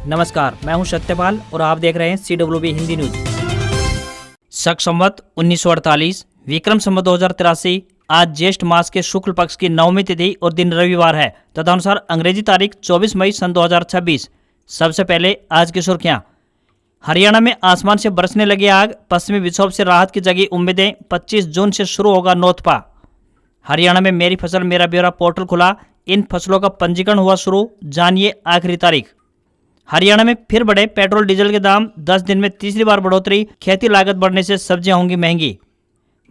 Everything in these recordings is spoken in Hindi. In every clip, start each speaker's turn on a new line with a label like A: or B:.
A: नमस्कार, मैं हूं सत्यपाल और आप देख रहे हैं CWB हिंदी न्यूज। शक संवत 1948, विक्रम संवत 2083। आज ज्येष्ठ मास के शुक्ल पक्ष की 9वीं तिथि और दिन रविवार है। तदनुसार अंग्रेजी तारीख 24 मई सन 2026। सबसे पहले आज की सुर्खियां। हरियाणा में आसमान से बरसने लगी आग, पश्चिमी विक्षोभ से राहत की जगी उम्मीदें। 25 जून से शुरू होगा नौतपा। हरियाणा में मेरी फसल मेरा ब्यौरा पोर्टल खुला, इन फसलों का पंजीकरण हुआ शुरू, जानिए आखिरी तारीख। हरियाणा में फिर बढ़े पेट्रोल डीजल के दाम, 10 दिन में तीसरी बार बढ़ोतरी। खेती लागत बढ़ने से सब्जियां होंगी महंगी।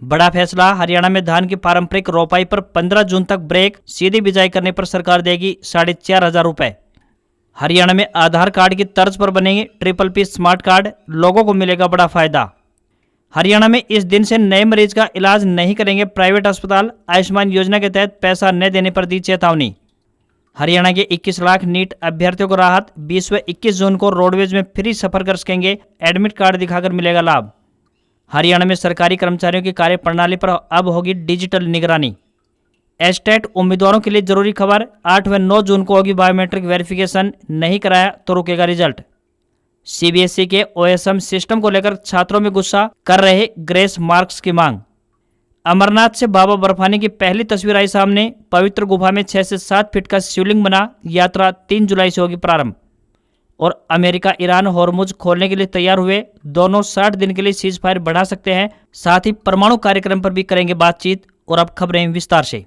A: बड़ा फैसला, हरियाणा में धान की पारंपरिक रोपाई पर 15 जून तक ब्रेक, सीधी बिजाई करने पर सरकार देगी 4,500 रुपए। हरियाणा में आधार कार्ड की तर्ज पर बनेंगे PPP स्मार्ट कार्ड, लोगों को मिलेगा बड़ा फायदा। हरियाणा में इस दिन से नए मरीज का इलाज नहीं करेंगे प्राइवेट अस्पताल, आयुष्मान योजना के तहत पैसा न देने पर दी चेतावनी। हरियाणा के 21 लाख नीट अभ्यर्थियों को राहत, 20 व 21 जून को रोडवेज में फ्री सफर कर सकेंगे, एडमिट कार्ड दिखाकर मिलेगा लाभ। हरियाणा में सरकारी कर्मचारियों की कार्य प्रणाली पर अब होगी डिजिटल निगरानी। एस्टेट उम्मीदवारों के लिए जरूरी खबर, 8 व 9 जून को होगी बायोमेट्रिक वेरिफिकेशन, नहीं कराया तो रुकेगा रिजल्ट। CBSE के OSM सिस्टम को लेकर छात्रों में गुस्सा, कर रहे ग्रेस मार्क्स की मांग। अमरनाथ से बाबा बर्फानी की पहली तस्वीर आई सामने, पवित्र गुफा में 6 से 7 फीट का शिवलिंग बना, यात्रा 3 जुलाई से होगी प्रारंभ। और अमेरिका ईरान होर्मुज खोलने के लिए तैयार हुए, दोनों 60 दिन के लिए सीज फायर बढ़ा सकते हैं, साथ ही परमाणु कार्यक्रम पर भी करेंगे बातचीत। और अब खबरें विस्तार से।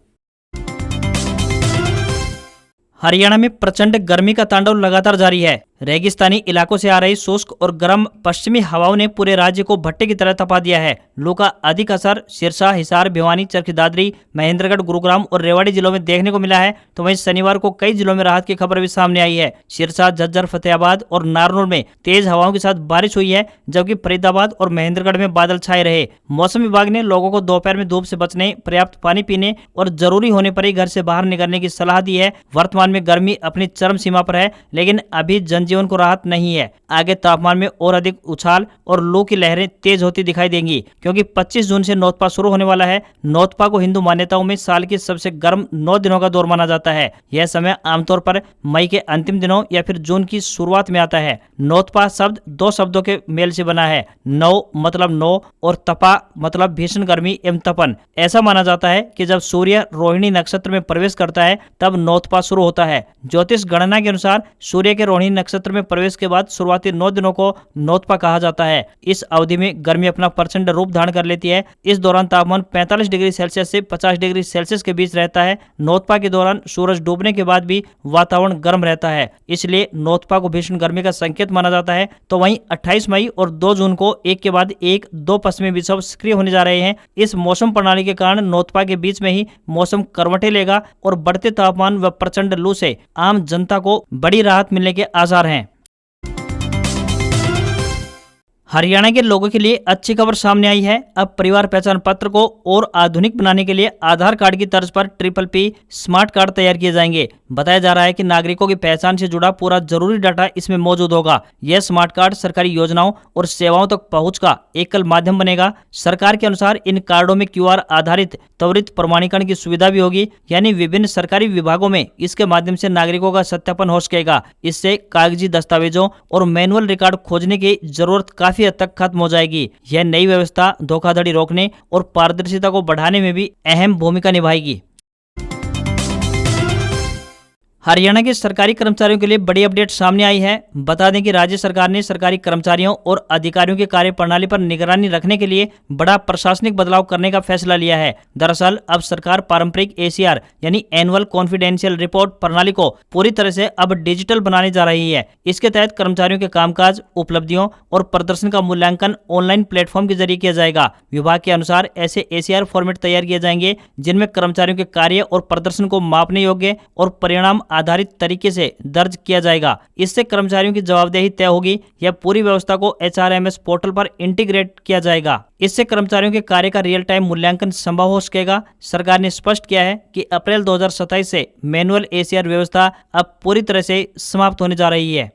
A: हरियाणा में प्रचंड गर्मी का तांडव लगातार जारी है। रेगिस्तानी इलाकों से आ रही शुष्क और गर्म पश्चिमी हवाओं ने पूरे राज्य को भट्टे की तरह तपा दिया है। लू का अधिक असर सिरसा, हिसार, भिवानी, चरखी दादरी, महेंद्रगढ़, गुरुग्राम और रेवाड़ी जिलों में देखने को मिला है, तो वहीं शनिवार को कई जिलों में राहत की खबर भी सामने आई है। सिरसा, झज्जर, फतेहाबाद और नारनौल में तेज हवाओं के साथ बारिश हुई है, जबकि फरीदाबाद और महेंद्रगढ़ में बादल छाए रहे। मौसम विभाग ने लोगों को दोपहर में धूप से बचने, पर्याप्त पानी पीने और जरूरी होने पर ही घर से बाहर निकलने की सलाह दी है। वर्तमान में गर्मी अपनी चरम सीमा पर है, लेकिन अभी जनजीवन को राहत नहीं है। आगे तापमान में और अधिक उछाल और लू की लहरें तेज होती दिखाई देंगी, क्योंकि 25 जून से नौतपा शुरू होने वाला है। नौतपा को हिंदू मान्यताओं में साल की सबसे गर्म 9 दिनों का दौर माना जाता है। यह समय आमतौर पर मई के अंतिम दिनों या फिर जून की शुरुआत में आता है। नौतपा शब्द 2 शब्दों के मेल से बना है, नौ मतलब 9 और तपा मतलब भीषण गर्मी एवं तपन। ऐसा माना जाता है कि जब सूर्य रोहिणी नक्षत्र में प्रवेश करता है तब नौतपा शुरू होता है। ज्योतिष गणना के अनुसार सूर्य के रोहिणी नक्षत्र में प्रवेश के बाद शुरुआती 9 दिनों को नौतपा कहा जाता है। इस अवधि में गर्मी अपना प्रचंड रूप धारण कर लेती है। इस दौरान तापमान 45 डिग्री सेल्सियस से 50 डिग्री सेल्सियस के बीच रहता है। नौतपा के दौरान सूरज डूबने के बाद भी वातावरण गर्म रहता है, इसलिए नौतपा को भीषण गर्मी का संकेत माना जाता है। तो वहीं 28 मई और 2 जून को एक के बाद एक 2 पश्चिमी विक्षोभ सक्रिय होने जा रहे हैं। इस मौसम प्रणाली के कारण नौतपा के बीच में ही मौसम करवटें लेगा और बढ़ते तापमान व प्रचंड लू से आम जनता को बड़ी राहत मिलने के आसार हैं। हरियाणा के लोगों के लिए अच्छी खबर सामने आई है। अब परिवार पहचान पत्र को और आधुनिक बनाने के लिए आधार कार्ड की तर्ज पर PPP स्मार्ट कार्ड तैयार किए जाएंगे। बताया जा रहा है कि नागरिकों की पहचान से जुड़ा पूरा जरूरी डाटा इसमें मौजूद होगा। यह स्मार्ट कार्ड सरकारी योजनाओं और सेवाओं तक पहुंच का एकल माध्यम बनेगा। सरकार के अनुसार इन कार्डों में QR आधारित त्वरित प्रमाणीकरण की सुविधा भी होगी, यानी विभिन्न सरकारी विभागों में इसके माध्यम से नागरिकों का सत्यापन हो सकेगा। इससे कागजी दस्तावेजों और मैनुअल रिकॉर्ड खोजने की जरूरत काफी हद तक खत्म हो जाएगी। यह नई व्यवस्था धोखाधड़ी रोकने और पारदर्शिता को बढ़ाने में भी अहम भूमिका निभाएगी। हरियाणा के सरकारी कर्मचारियों के लिए बड़ी अपडेट सामने आई है। बता दें कि राज्य सरकार ने सरकारी कर्मचारियों और अधिकारियों की कार्य प्रणाली पर निगरानी रखने के लिए बड़ा प्रशासनिक बदलाव करने का फैसला लिया है। दरअसल अब सरकार पारंपरिक ACR यानी एनुअल कॉन्फिडेंशियल रिपोर्ट प्रणाली को पूरी तरह से अब डिजिटल बनाने जा रही है। इसके तहत कर्मचारियों के कामकाज, उपलब्धियों और प्रदर्शन का मूल्यांकन ऑनलाइन प्लेटफॉर्म के जरिए किया जाएगा। विभाग के अनुसार ऐसे ACR फॉर्मेट तैयार किए जाएंगे जिनमें कर्मचारियों के कार्य और प्रदर्शन को मापने योग्य और परिणाम आधारित तरीके से दर्ज किया जाएगा। इससे कर्मचारियों की जवाबदेही तय होगी। यह पूरी व्यवस्था को HRMS पोर्टल पर इंटीग्रेट किया जाएगा। इससे कर्मचारियों के कार्य का रियल टाइम मूल्यांकन संभव हो सकेगा। सरकार ने स्पष्ट किया है कि अप्रैल 2027 से मैनुअल ACR व्यवस्था अब पूरी तरह से समाप्त होने जा रही है।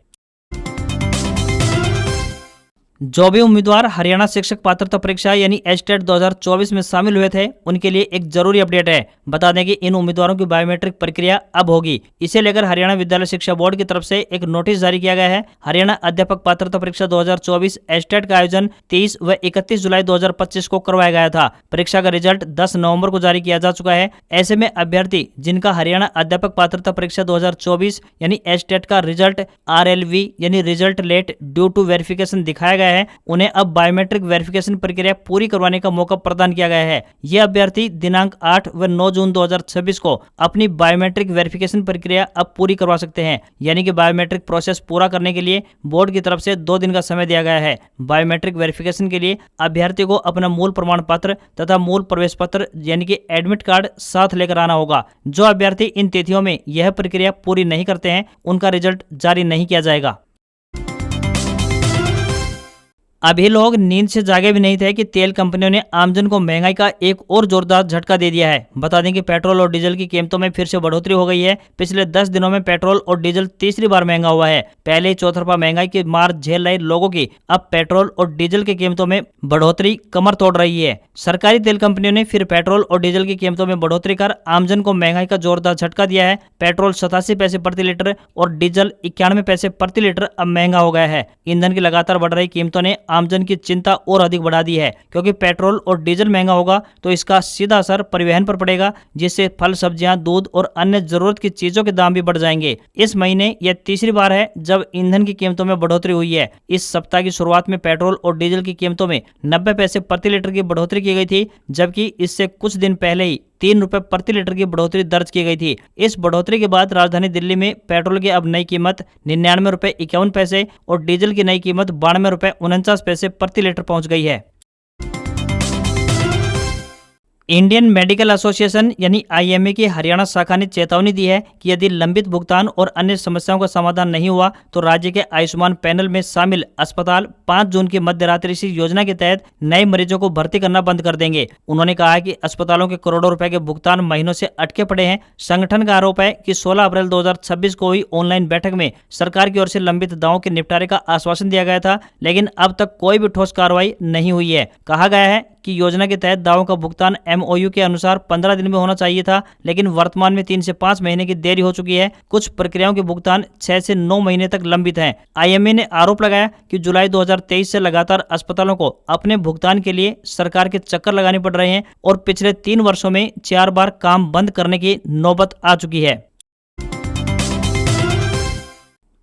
A: जो भी उम्मीदवार हरियाणा शिक्षक पात्रता परीक्षा यानी एचटेट 2024 में शामिल हुए थे उनके लिए एक जरूरी अपडेट है। बता दें कि इन उम्मीदवारों की बायोमेट्रिक प्रक्रिया अब होगी। इसे लेकर हरियाणा विद्यालय शिक्षा बोर्ड की तरफ से एक नोटिस जारी किया गया है। हरियाणा अध्यापक पात्रता परीक्षा 2024 एचटेट का आयोजन 30 व 31 जुलाई 2025 को करवाया गया था। परीक्षा का रिजल्ट 10 नवंबर को जारी किया जा चुका है। ऐसे में अभ्यर्थी जिनका हरियाणा अध्यापक पात्रता परीक्षा 2024 यानी एचटेट का रिजल्ट RLV यानी result late due to verification दिखाया गया है, उन्हें अब बायोमेट्रिक वेरिफिकेशन प्रक्रिया पूरी करवाने का मौका प्रदान किया गया है। ये अभ्यर्थी दिनांक 8 व 9 जून 2026 को अपनी बायोमेट्रिक वेरिफिकेशन प्रक्रिया अब पूरी करवा सकते हैं। यानी कि बायोमेट्रिक प्रोसेस पूरा करने के लिए बोर्ड की तरफ से 2 दिन का समय दिया गया है। बायोमेट्रिक वेरिफिकेशन के लिए अभ्यर्थी को अपना मूल प्रमाण पत्र तथा मूल प्रवेश पत्र यानी कि एडमिट कार्ड साथ लेकर आना होगा। जो अभ्यर्थी इन तिथियों में यह प्रक्रिया पूरी नहीं करते हैं उनका रिजल्ट जारी नहीं किया जाएगा। अभी लोग नींद से जागे भी नहीं थे कि तेल कंपनियों ने आमजन को महंगाई का एक और जोरदार झटका दे दिया है। बता दें कि पेट्रोल और डीजल की कीमतों में फिर से बढ़ोतरी हो गई है। पिछले 10 दिनों में पेट्रोल और डीजल तीसरी बार महंगा हुआ है। पहले ही चौतरफा महंगाई की मार झेल रहे लोगों की अब पेट्रोल और डीजल की कीमतों में बढ़ोतरी कमर तोड़ रही है। सरकारी तेल कंपनियों ने फिर पेट्रोल और डीजल की कीमतों में बढ़ोतरी कर आमजन को महंगाई का जोरदार झटका दिया है। पेट्रोल 87 पैसे प्रति लीटर और डीजल 91 पैसे प्रति लीटर अब महंगा हो गया है। ईंधन की लगातार बढ़ रही कीमतों ने आमजन की चिंता और अधिक बढ़ा दी है, क्योंकि पेट्रोल और डीजल महंगा होगा तो इसका सीधा असर परिवहन पर पड़ेगा, जिससे फल, सब्जियां, दूध और अन्य जरूरत की चीजों के दाम भी बढ़ जाएंगे। इस महीने यह तीसरी बार है जब ईंधन की कीमतों में बढ़ोतरी हुई है। इस सप्ताह की शुरुआत में पेट्रोल और डीजल की कीमतों में 90 पैसे प्रति लीटर की बढ़ोतरी की गई थी, जबकि इससे कुछ दिन पहले ही 3 रुपए प्रति लीटर की बढ़ोतरी दर्ज की गई थी। इस बढ़ोतरी के बाद राजधानी दिल्ली में पेट्रोल की अब नई कीमत 99 रुपए 51 पैसे और डीजल की नई कीमत 92 रुपए 49 पैसे प्रति लीटर पहुंच गई है। इंडियन मेडिकल एसोसिएशन यानी IMA की हरियाणा शाखा ने चेतावनी दी है कि यदि लंबित भुगतान और अन्य समस्याओं का समाधान नहीं हुआ तो राज्य के आयुष्मान पैनल में शामिल अस्पताल 5 जून की मध्यरात्रि से योजना के तहत नए मरीजों को भर्ती करना बंद कर देंगे। उन्होंने कहा है कि अस्पतालों के करोड़ों रुपए के भुगतान महीनों से अटके पड़े हैं। संगठन का आरोप है कि 16 अप्रैल 2026 को हुई ऑनलाइन बैठक में सरकार की ओर से लंबित दावों के निपटारे का आश्वासन दिया गया था, लेकिन अब तक कोई भी ठोस कार्रवाई नहीं हुई है। कहा गया है कि योजना के तहत दावों का भुगतान MOU के अनुसार 15 दिन में होना चाहिए था, लेकिन वर्तमान में 3 से 5 महीने की देरी हो चुकी है। कुछ प्रक्रियाओं के भुगतान 6 से 9 महीने तक लंबित हैं। IMA ने आरोप लगाया कि जुलाई 2023 से लगातार अस्पतालों को अपने भुगतान के लिए सरकार के चक्कर लगाने पड़ रहे हैं और पिछले 3 वर्षों में 4 बार काम बंद करने की नौबत आ चुकी है।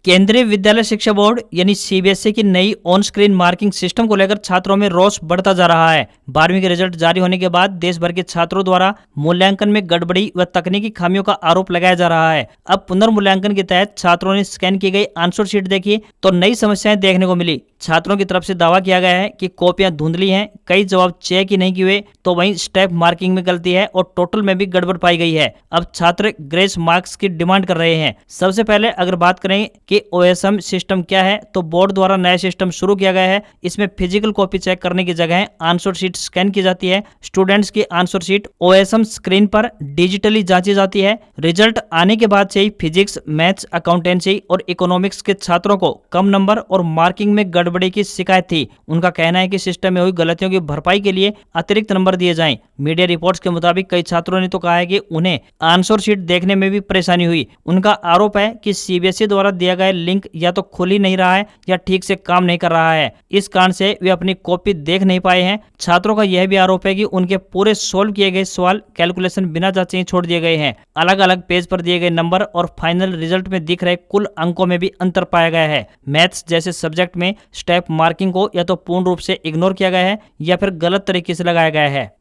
A: केंद्रीय विद्यालय शिक्षा बोर्ड यानी CBSE की नई ऑन स्क्रीन मार्किंग सिस्टम को लेकर छात्रों में रोष बढ़ता जा रहा है। 12वीं के रिजल्ट जारी होने के बाद देश भर के छात्रों द्वारा मूल्यांकन में गड़बड़ी व तकनीकी खामियों का आरोप लगाया जा रहा है। अब पुनर्मूल्यांकन के तहत छात्रों ने स्कैन की गई आंसर शीट देखी तो नई समस्याएं देखने को मिली। छात्रों की तरफ से दावा किया गया है कि कॉपियां धुंधली हैं, कई जवाब चेक ही नहीं किए, तो वहीं स्टेप मार्किंग में गलती है और टोटल में भी गड़बड़ पाई गई है। अब छात्र ग्रेस मार्क्स की डिमांड कर रहे हैं। सबसे पहले अगर बात करें कि OSM सिस्टम क्या है, तो बोर्ड द्वारा नया सिस्टम शुरू किया गया है। इसमें फिजिकल कॉपी चेक करने की जगह आंसर शीट स्कैन की जाती है। स्टूडेंट्स की आंसर शीट OSM स्क्रीन पर डिजिटली जांची जाती है। रिजल्ट आने के बाद से ही फिजिक्स, मैथ्स, अकाउंटेंसी और इकोनॉमिक्स के छात्रों को कम नंबर और मार्किंग में गड़बड़ी की शिकायत थी। उनका कहना है कि सिस्टम में हुई गलतियों की भरपाई के लिए अतिरिक्त नंबर दिए जाएं। मीडिया रिपोर्ट्स के मुताबिक कई छात्रों ने तो कहा है कि उन्हें आंसर शीट देखने में भी परेशानी हुई। उनका आरोप है कि CBSE द्वारा दिया गया लिंक या तो खुल ही नहीं रहा है या ठीक से काम नहीं कर रहा है। इस कारण से वे अपनी कॉपी देख नहीं पाए हैं। छात्रों का यह भी आरोप है कि उनके पूरे सोल्व किए गए सवाल कैलकुलेशन बिना जांचे ही छोड़ दिए गए हैं। अलग अलग पेज पर दिए गए नंबर और फाइनल रिजल्ट में दिख रहे कुल अंकों में भी अंतर पाया गया है। मैथ्स जैसे सब्जेक्ट में स्टेप मार्किंग को या तो पूर्ण रूप से इग्नोर किया गया है या फिर गलत तरीके से लगाया गया है।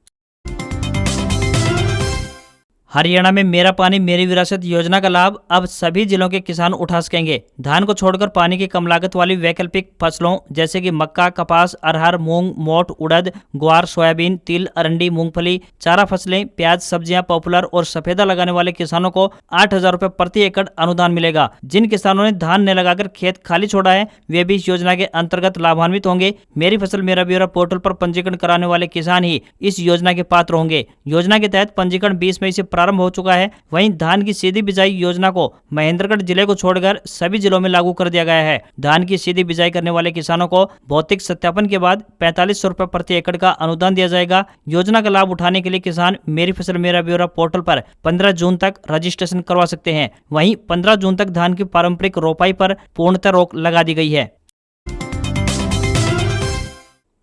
A: हरियाणा में मेरा पानी मेरी विरासत योजना का लाभ अब सभी जिलों के किसान उठा सकेंगे। धान को छोड़कर पानी की कम लागत वाली वैकल्पिक फसलों जैसे कि मक्का, कपास, अरहर, मूंग, मोठ, उड़द, ग्वार, सोयाबीन, तिल, अरंडी, मूंगफली, चारा फसलें, प्याज, सब्जियां, पॉपुलर और सफेदा लगाने वाले किसानों को 8,000 रुपए प्रति एकड़ अनुदान मिलेगा। जिन किसानों ने धान न लगाकर खेत खाली छोड़ा है वे भी इस योजना के अंतर्गत लाभान्वित होंगे। मेरी फसल मेरा ब्यौरा पोर्टल पर पंजीकरण कराने वाले किसान ही इस योजना के पात्र होंगे। योजना के तहत पंजीकरण 20 मई से प्रारंभ हो चुका है। वहीं धान की सीधी बिजाई योजना को महेंद्रगढ़ जिले को छोड़कर सभी जिलों में लागू कर दिया गया है। धान की सीधी बिजाई करने वाले किसानों को भौतिक सत्यापन के बाद 4500 रुपए प्रति एकड़ का अनुदान दिया जाएगा। योजना का लाभ उठाने के लिए किसान मेरी फसल मेरा ब्यौरा पोर्टल पर 15 जून तक रजिस्ट्रेशन करवा सकते हैं। वहीं 15 जून तक धान की पारंपरिक रोपाई पर पूर्णतः रोक लगा दी गई है।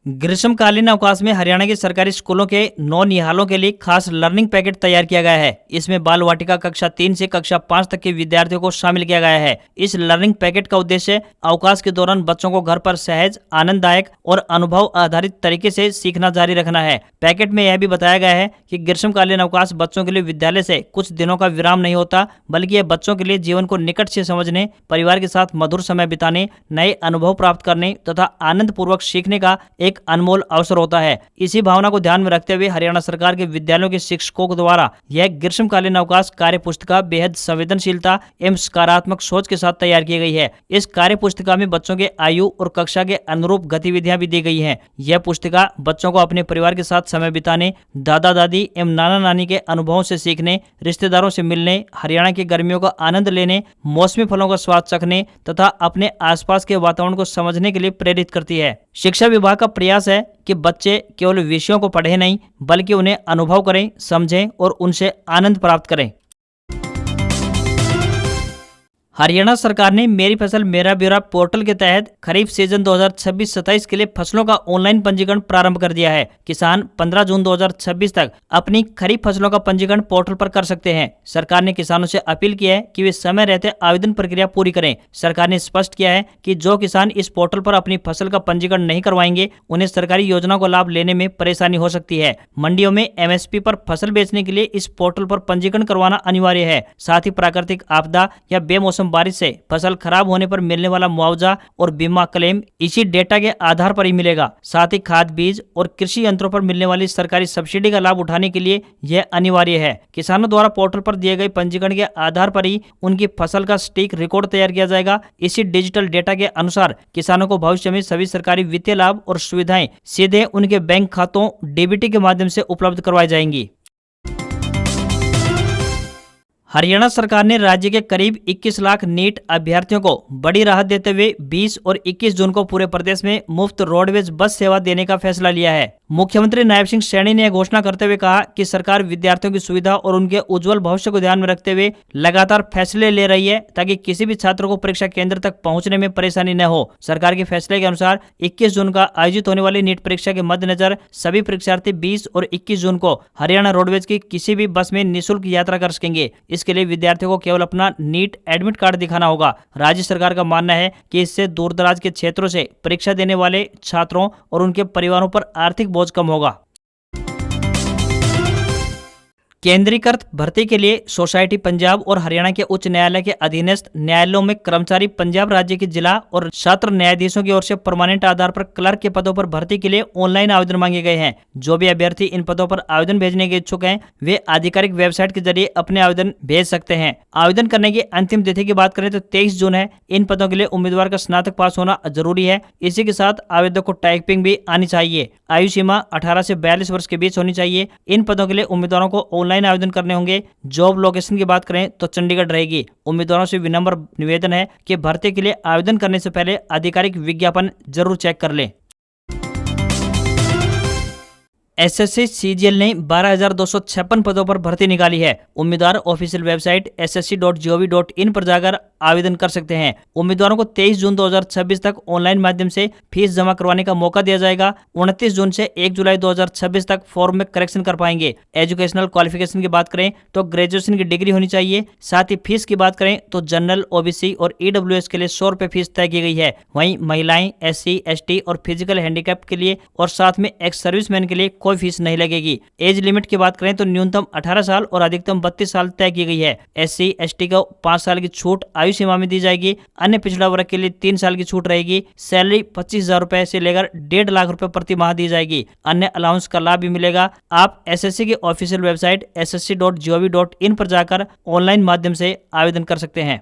A: ग्रीष्मकालीन अवकाश में हरियाणा के सरकारी स्कूलों के नौनिहालों के लिए खास लर्निंग पैकेट तैयार किया गया है। इसमें बाल वाटिका कक्षा 3 से कक्षा 5 तक के विद्यार्थियों को शामिल किया गया है। इस लर्निंग पैकेट का उद्देश्य अवकाश के दौरान बच्चों को घर पर सहज, आनंददायक और अनुभव आधारित तरीके से सीखना जारी रखना है। पैकेट में यह भी बताया गया है कि ग्रीष्मकालीन अवकाश बच्चों के लिए विद्यालय से कुछ दिनों का विराम नहीं होता, बल्कि यह बच्चों के लिए जीवन को निकट से समझने, परिवार के साथ मधुर समय बिताने, नए अनुभव प्राप्त करने तथा आनंद पूर्वक सीखने का एक अनमोल अवसर होता है। इसी भावना को ध्यान में रखते हुए हरियाणा सरकार के विद्यालयों के शिक्षकों द्वारा यह ग्रीष्मकालीन अवकाश कार्य पुस्तिका बेहद संवेदनशीलता एवं सकारात्मक सोच के साथ तैयार की गई है। इस कार्य पुस्तिका में बच्चों के आयु और कक्षा के अनुरूप गतिविधियां भी दी गई हैं। यह पुस्तिका बच्चों को अपने परिवार के साथ समय बिताने, दादा दादी एवं नाना नानी के अनुभवों से सीखने, रिश्तेदारों से मिलने, हरियाणा की गर्मियों का आनंद लेने, मौसमी फलों का स्वाद चखने तथा अपने आसपास के वातावरण को समझने के लिए प्रेरित करती है। शिक्षा विभाग का प्रयास है कि बच्चे केवल विषयों को पढ़े नहीं, बल्कि उन्हें अनुभव करें, समझें और उनसे आनंद प्राप्त करें। हरियाणा सरकार ने मेरी फसल मेरा ब्यौरा पोर्टल के तहत खरीफ सीजन 2026-27 के लिए फसलों का ऑनलाइन पंजीकरण प्रारंभ कर दिया है। किसान 15 जून 2026 तक अपनी खरीफ फसलों का पंजीकरण पोर्टल पर कर सकते हैं। सरकार ने किसानों से अपील की है कि वे समय रहते आवेदन प्रक्रिया पूरी करें। सरकार ने स्पष्ट किया है कि जो किसान इस पोर्टल पर अपनी फसल का पंजीकरण नहीं करवाएंगे, उन्हें सरकारी योजनाओं का लाभ लेने में परेशानी हो सकती है। मंडियों में MSP पर फसल बेचने के लिए इस पोर्टल पर पंजीकरण करवाना अनिवार्य है। साथ ही प्राकृतिक आपदा या बेमौसम बारिश से फसल खराब होने पर मिलने वाला मुआवजा और बीमा क्लेम इसी डेटा के आधार पर ही मिलेगा। साथ ही खाद, बीज और कृषि यंत्रों पर मिलने वाली सरकारी सब्सिडी का लाभ उठाने के लिए यह अनिवार्य है। किसानों द्वारा पोर्टल पर दिए गए पंजीकरण के आधार पर ही उनकी फसल का सटीक रिकॉर्ड तैयार किया जाएगा। इसी डिजिटल डेटा के अनुसार किसानों को भविष्य में सभी सरकारी वित्तीय लाभ और सुविधाएं सीधे उनके बैंक खातों DBT के माध्यम से उपलब्ध करवाई जाएंगी। हरियाणा सरकार ने राज्य के करीब 21 लाख नीट अभ्यर्थियों को बड़ी राहत देते हुए 20 और 21 जून को पूरे प्रदेश में मुफ्त रोडवेज बस सेवा देने का फैसला लिया है। मुख्यमंत्री नायब सिंह सैनी ने यह घोषणा करते हुए कहा कि सरकार विद्यार्थियों की सुविधा और उनके उज्जवल भविष्य को ध्यान में रखते हुए लगातार फैसले ले रही है, ताकि किसी भी छात्र को परीक्षा केंद्र तक पहुंचने में परेशानी न हो। सरकार के फैसले के अनुसार 21 जून का आयोजित होने वाली नीट परीक्षा के मद्देनजर सभी परीक्षार्थी 20 और 21 जून को हरियाणा रोडवेज की किसी भी बस में निःशुल्क यात्रा कर सकेंगे। इसके लिए विद्यार्थियों को केवल अपना नीट एडमिट कार्ड दिखाना होगा। राज्य सरकार का मानना है कि इससे दूर दराज के क्षेत्रों से परीक्षा देने वाले छात्रों और उनके परिवारों पर आर्थिक बोझ कम होगा। केंद्रीकृत भर्ती के लिए सोसाइटी पंजाब और हरियाणा के उच्च न्यायालय के अधीनस्थ न्यायालयों में कर्मचारी पंजाब राज्य के जिला और सत्र न्यायाधीशों की ओर से परमानेंट आधार पर क्लर्क के पदों पर भर्ती के लिए ऑनलाइन आवेदन मांगे गए हैं। जो भी अभ्यर्थी इन पदों पर आवेदन भेजने के इच्छुक हैं, वे आधिकारिक वेबसाइट के जरिए अपने आवेदन भेज सकते हैं। आवेदन करने की अंतिम तिथि की बात करें तो 23 जून है। इन पदों के लिए उम्मीदवार का स्नातक पास होना जरूरी है। इसी के साथ आवेदक को टाइपिंग भी आनी चाहिए। आयु सीमा 18 से 42 वर्ष के बीच होनी चाहिए। इन पदों के लिए उम्मीदवारों को ऑनलाइन आवेदन करने होंगे। जॉब लोकेशन की बात करें तो चंडीगढ़ रहेगी। उम्मीदवारों से विनम्र निवेदन है कि भर्ती के लिए आवेदन करने से पहले आधिकारिक विज्ञापन जरूर चेक कर लें। SSC CGL ने 12,256 पदों पर भर्ती निकाली है। उम्मीदवार ऑफिशियल वेबसाइट ssc.gov.in पर जाकर आवेदन कर सकते हैं। उम्मीदवारों को 23 जून 2026 तक ऑनलाइन माध्यम से फीस जमा करवाने का मौका दिया जाएगा। 29 जून से 1 जुलाई 2026 तक फॉर्म में करेक्शन कर पाएंगे। एजुकेशनल क्वालिफिकेशन की बात करें तो ग्रेजुएशन की डिग्री होनी चाहिए। साथ ही फीस की बात करें तो जनरल, OBC और EWS के लिए 100 रुपए फीस तय की गई है। वहीं महिलाएं, SC, ST और फिजिकल हैंडीकैप के लिए और साथ में एक्स सर्विसमैन के लिए कोई फीस नहीं लगेगी। एज लिमिट की बात करें तो न्यूनतम 18 साल और अधिकतम 32 साल तय की गई है। SC, ST को 5 साल की छूट आयु सीमा में दी जाएगी। अन्य पिछड़ा वर्ग के लिए 3 साल की छूट रहेगी। सैलरी 25,000 रुपए से लेकर 1.5 लाख रुपए प्रति माह दी जाएगी। अन्य अलाउंस का लाभ भी मिलेगा। आप SSC की ऑफिशियल वेबसाइट ssc.gov.in पर जाकर ऑनलाइन माध्यम से आवेदन कर सकते हैं।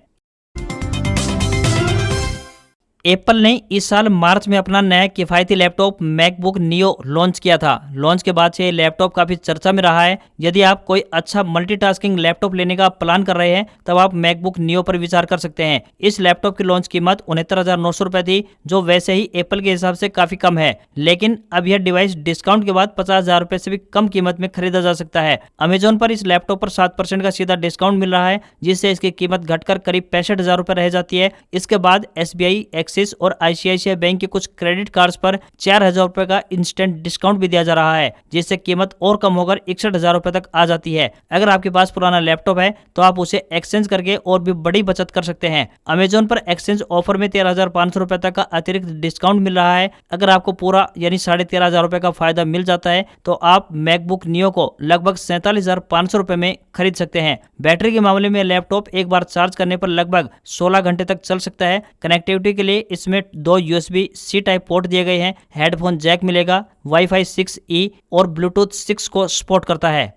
A: एप्पल ने इस साल मार्च में अपना नया किफायती लैपटॉप मैकबुक नियो लॉन्च किया था। लॉन्च के बाद से ये लैपटॉप काफी चर्चा में रहा है। यदि आप कोई अच्छा मल्टीटास्किंग लैपटॉप लेने का प्लान कर रहे हैं तब आप मैकबुक नियो पर विचार कर सकते हैं। इस लैपटॉप की लॉन्च कीमत 69,900 रुपए थी, जो वैसे ही एप्पल के हिसाब से काफी कम है, लेकिन अब यह डिवाइस डिस्काउंट के बाद 50,000 रुपए से भी कम कीमत में खरीदा जा सकता है। अमेजोन पर इस लैपटॉप पर 7% का सीधा डिस्काउंट मिल रहा है, जिससे इसकी कीमत घटकर करीब 65,000 रुपए रह जाती है। इसके बाद SBI, एक्सिस और ICICI बैंक के कुछ क्रेडिट कार्ड्स पर 4,000 रुपए का इंस्टेंट डिस्काउंट भी दिया जा रहा है, जिससे कीमत और कम होकर 61,000 रुपए तक आ जाती है। अगर आपके पास पुराना लैपटॉप है तो आप उसे एक्सचेंज करके और भी बड़ी बचत कर सकते हैं। अमेजोन पर एक्सचेंज ऑफर में 13,500 रुपए तक का अतिरिक्त डिस्काउंट मिल रहा है। अगर आपको पूरा यानी 13,500 रुपए का फायदा मिल जाता है तो आप मैकबुक नियो को लगभग 47,500 रुपए में खरीद सकते हैं। बैटरी के मामले में लैपटॉप एक बार चार्ज करने पर लगभग 16 घंटे तक चल सकता है। कनेक्टिविटी के लिए इसमें 2 USB-C टाइप पोर्ट दिए गए हैं, हेडफोन जैक मिलेगा, वाईफाई 6E और ब्लूटूथ 6 को सपोर्ट करता है।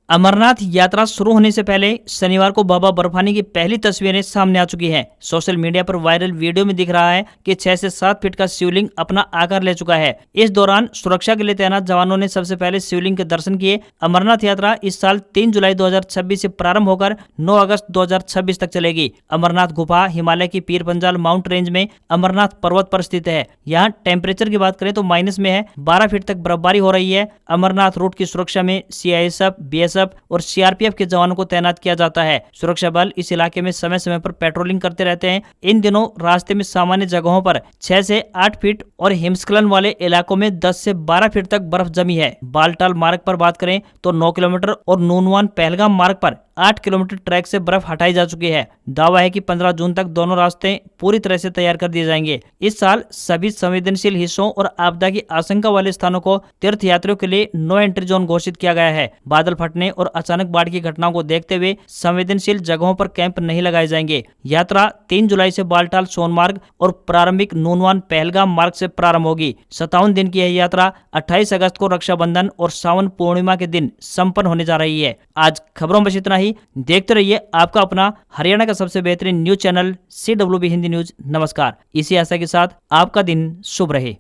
A: अमरनाथ यात्रा शुरू होने से पहले शनिवार को बाबा बर्फानी की पहली तस्वीरें सामने आ चुकी हैं। सोशल मीडिया पर वायरल वीडियो में दिख रहा है कि 6 से 7 फीट का शिवलिंग अपना आकार ले चुका है। इस दौरान सुरक्षा के लिए तैनात जवानों ने सबसे पहले शिवलिंग के दर्शन किए। अमरनाथ यात्रा इस साल 3 जुलाई 2026 से प्रारंभ होकर 9 अगस्त 2026 तक चलेगी। अमरनाथ गुफा हिमालय की पीर पंजाल माउंट रेंज में अमरनाथ पर्वत पर स्थित है। यहाँ टेम्परेचर की बात करें तो माइनस में है, 12 फीट तक बर्फबारी हो रही है। अमरनाथ रूट की सुरक्षा में CISF, BSF और CRPF के जवानों को तैनात किया जाता है। सुरक्षा बल इस इलाके में समय समय पर पेट्रोलिंग करते रहते हैं। इन दिनों रास्ते में सामान्य जगहों पर 6 से 8 फीट और हिमस्खलन वाले इलाकों में 10 से 12 फीट तक बर्फ जमी है। बालटाल मार्ग पर बात करें तो 9 किलोमीटर और नूनवान पहलगाम मार्ग पर 8 किलोमीटर ट्रैक से बर्फ हटाई जा चुकी है। दावा है कि 15 जून तक दोनों रास्ते पूरी तरह से तैयार कर दिए जाएंगे। इस साल सभी संवेदनशील हिस्सों और आपदा की आशंका वाले स्थानों को तीर्थ यात्रियों के लिए नो एंट्री जोन घोषित किया गया है। बादल फटने और अचानक बाढ़ की घटनाओं को देखते हुए संवेदनशील जगहों पर कैंप नहीं लगाए जाएंगे। यात्रा 3 जुलाई से बालटाल सोनमार्ग और प्रारंभिक नूनवान पहलगाम मार्ग से प्रारंभ होगी। 57 दिन की यह यात्रा 28 अगस्त को रक्षाबंधन और सावन पूर्णिमा के दिन संपन्न होने जा रही है। आज खबरों में इतना ही। देखते रहिए आपका अपना हरियाणा का सबसे बेहतरीन news channel CWB Hindi news. नमस्कार। इसी आशा के साथ आपका दिन शुभ रहे।